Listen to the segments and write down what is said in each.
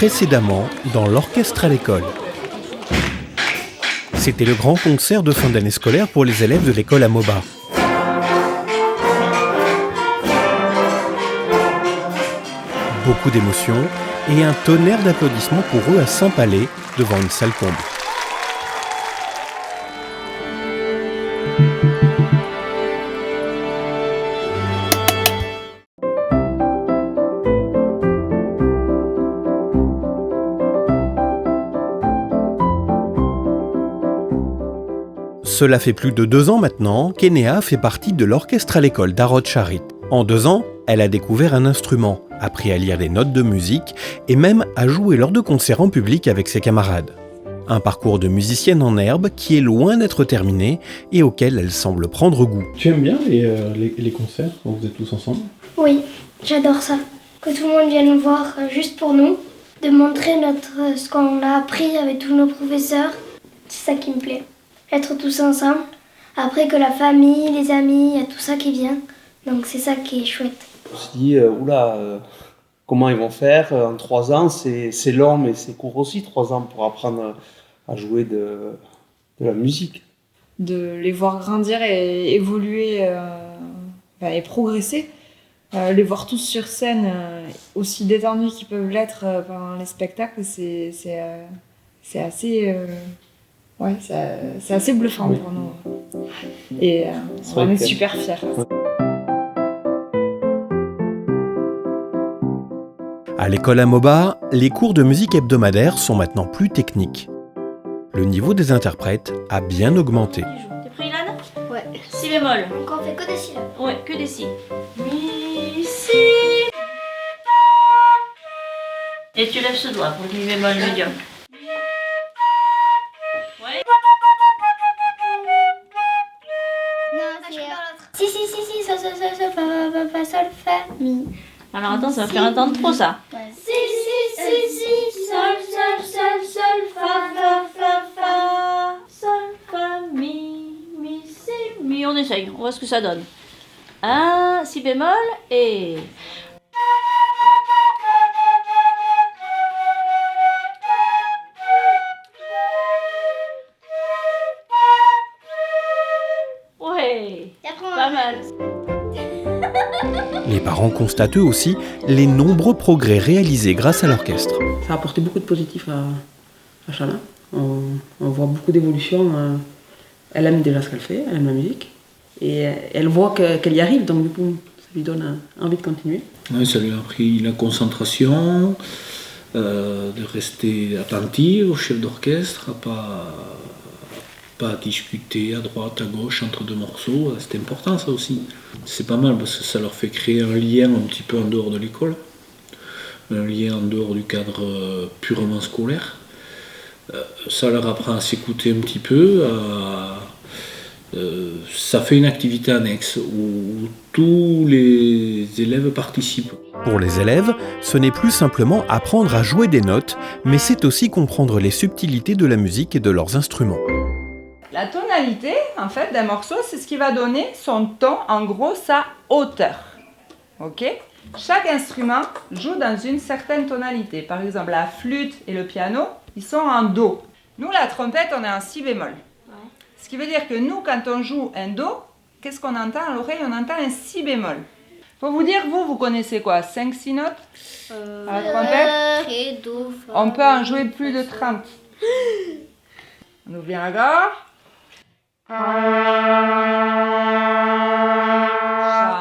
Précédemment, dans l'orchestre à l'école. C'était le grand concert de fin d'année scolaire pour les élèves de l'école à Moba. Beaucoup d'émotions et un tonnerre d'applaudissements pour eux à Saint-Palais, devant une salle comble. Cela fait plus de 2 ans maintenant qu'Enea fait partie de l'orchestre à l'école d'Arod Sharit. En 2 ans, elle a découvert un instrument, appris à lire les notes de musique et même à jouer lors de concerts en public avec ses camarades. Un parcours de musicienne en herbe qui est loin d'être terminé et auquel elle semble prendre goût. Tu aimes bien les concerts quand vous êtes tous ensemble? Oui, j'adore ça. Que tout le monde vienne nous voir juste pour nous, de montrer ce qu'on a appris avec tous nos professeurs, c'est ça qui me plaît. Être tous ensemble, après que la famille, les amis, il y a tout ça qui vient, donc c'est ça qui est chouette. On se dit, comment ils vont faire en 3 ans, c'est long mais c'est court aussi, 3 ans pour apprendre à jouer de la musique. De les voir grandir et évoluer et progresser, les voir tous sur scène, aussi détendus qu'ils peuvent l'être pendant les spectacles, c'est assez... c'est assez bluffant pour nous. Et on est super fiers. À l'école à Moba, les cours de musique hebdomadaires sont maintenant plus techniques. Le niveau des interprètes a bien augmenté. T'es prêt, Ilan? Ouais. Si bémol. Donc on fait que des syllabes. Ouais, que des si. Mi, si. Et tu lèves ce doigt pour le mi bémol médium. Ouais. Si, sol, fa, sol, fa, mi. Alors attends, ça va faire un temps de trop ça. Ouais. Si, sol, fa, sol, fa, mi, si, mi. On essaye, on voit ce que ça donne. Un si bémol et... Ouais, pas mal. Les parents constatent eux aussi les nombreux progrès réalisés grâce à l'orchestre. Ça a apporté beaucoup de positifs à Chalin. On voit beaucoup d'évolution. Elle aime déjà ce qu'elle fait, elle aime la musique. Et elle voit qu'elle y arrive, donc du coup, ça lui donne envie de continuer. Ouais, ça lui a appris la concentration, de rester attentive au chef d'orchestre, à pas discuter à droite, à gauche, entre 2 morceaux. C'est important ça aussi. C'est pas mal parce que ça leur fait créer un lien un petit peu en dehors de l'école, un lien en dehors du cadre purement scolaire. Ça leur apprend à s'écouter un petit peu, ça fait une activité annexe où tous les élèves participent. Pour les élèves, ce n'est plus simplement apprendre à jouer des notes, mais c'est aussi comprendre les subtilités de la musique et de leurs instruments. La tonalité, en fait, d'un morceau, c'est ce qui va donner son ton, en gros, sa hauteur. Ok ? Chaque instrument joue dans une certaine tonalité. Par exemple, la flûte et le piano, ils sont en do. Nous, la trompette, on est en si bémol. Ouais. Ce qui veut dire que nous, quand on joue un do, qu'est-ce qu'on entend à l'oreille? On entend un si bémol. Faut vous dire, vous connaissez quoi? 5-6 notes à la trompette? Ré, do, fa, on peut en jouer plus de 30. On ouvre bien la gorge.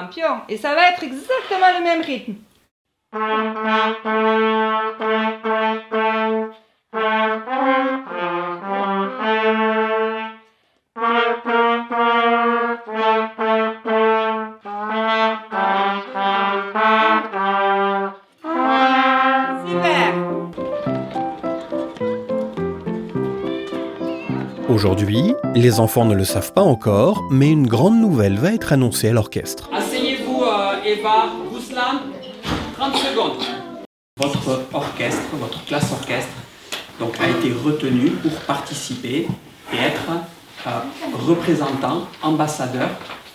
Champion. Et ça va être exactement le même rythme. Super. Aujourd'hui, les enfants ne le savent pas encore, mais une grande nouvelle va être annoncée à l'orchestre. Asseyez-vous, Eva, Ruslan, 30 secondes. Votre orchestre, votre classe orchestre, donc, a été retenu pour participer et être représentant, ambassadeur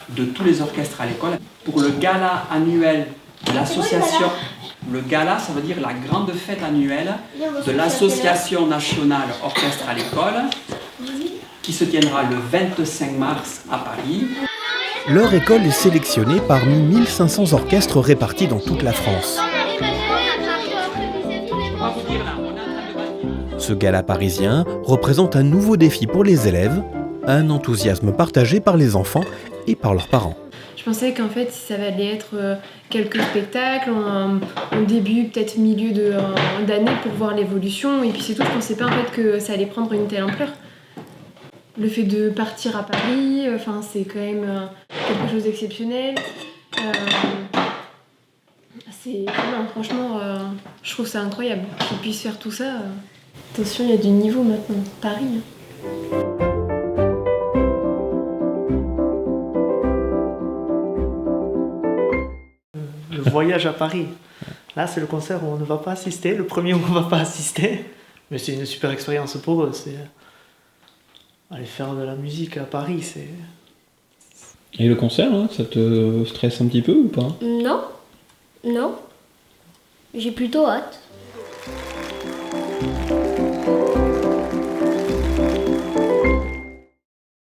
de tous les orchestres à l'école pour le gala annuel de l'association Le gala, ça veut dire la grande fête annuelle de l'Association nationale orchestre à l'école, qui se tiendra le 25 mars à Paris. Leur école est sélectionnée parmi 1500 orchestres répartis dans toute la France. Ce gala parisien représente un nouveau défi pour les élèves, un enthousiasme partagé par les enfants et par leurs parents. Je pensais qu'en fait ça allait être quelques spectacles en début, peut-être milieu d'année pour voir l'évolution et puis c'est tout. Je pensais pas en fait que ça allait prendre une telle ampleur. Le fait de partir à Paris, c'est quand même quelque chose d'exceptionnel. Franchement, je trouve ça incroyable qu'ils puissent faire tout ça. Attention, il y a du niveau maintenant, Paris. Le voyage à Paris. Là, c'est le concert où on ne va pas assister, le premier où on ne va pas assister. Mais c'est une super expérience pour eux. C'est aller faire de la musique à Paris, c'est... Et le concert, là, ça te stresse un petit peu ou pas? Non. J'ai plutôt hâte.